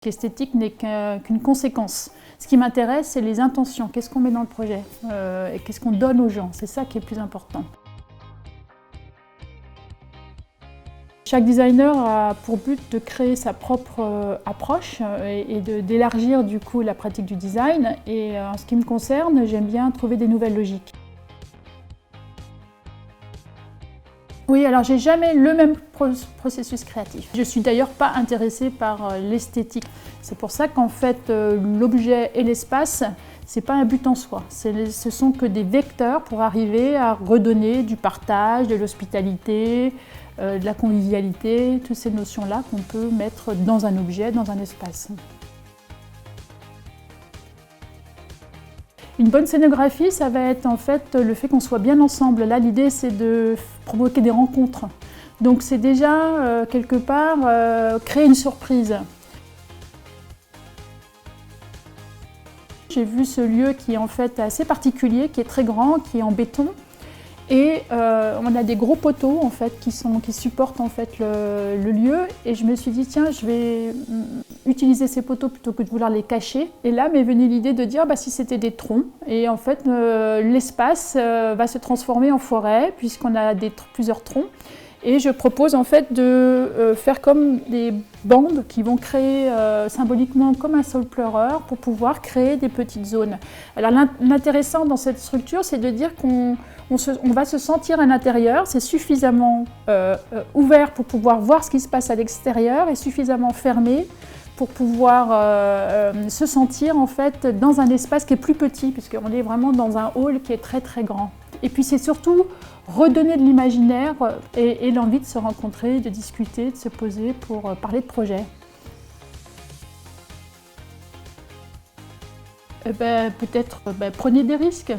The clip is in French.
L'esthétique n'est qu'une conséquence. Ce qui m'intéresse, c'est les intentions. Qu'est-ce qu'on met dans le projet et qu'est-ce qu'on donne aux gens. C'est ça qui est le plus important. Chaque designer a pour but de créer sa propre approche et d'élargir du coup la pratique du design. Et en ce qui me concerne, j'aime bien trouver des nouvelles logiques. Oui, alors j'ai jamais le même processus créatif. Je suis d'ailleurs pas intéressée par l'esthétique. C'est pour ça qu'en fait l'objet et l'espace, c'est pas un but en soi. Ce sont que des vecteurs pour arriver à redonner du partage, de l'hospitalité, de la convivialité, toutes ces notions-là qu'on peut mettre dans un objet, dans un espace. Une bonne scénographie, ça va être en fait le fait qu'on soit bien ensemble. Là, l'idée, c'est de provoquer des rencontres. Donc c'est déjà, quelque part, créer une surprise. J'ai vu ce lieu qui est en fait assez particulier, qui est très grand, qui est en béton. Et on a des gros poteaux en fait, qui supportent en fait le lieu. Et je me suis dit, tiens, je vais utiliser ces poteaux plutôt que de vouloir les cacher. Et là m'est venue l'idée de dire, si c'était des troncs. Et en fait, l'espace va se transformer en forêt, puisqu'on a plusieurs troncs. Et je propose en fait de faire comme des bandes qui vont créer symboliquement comme un sol pleureur pour pouvoir créer des petites zones. Alors l'intéressant dans cette structure, c'est de dire qu'on va se sentir à l'intérieur, c'est suffisamment ouvert pour pouvoir voir ce qui se passe à l'extérieur et suffisamment fermé pour pouvoir se sentir en fait dans un espace qui est plus petit, puisqu'on est vraiment dans un hall qui est très très grand. Et puis c'est surtout redonner de l'imaginaire et l'envie de se rencontrer, de discuter, de se poser pour parler de projet. Peut-être prenez des risques.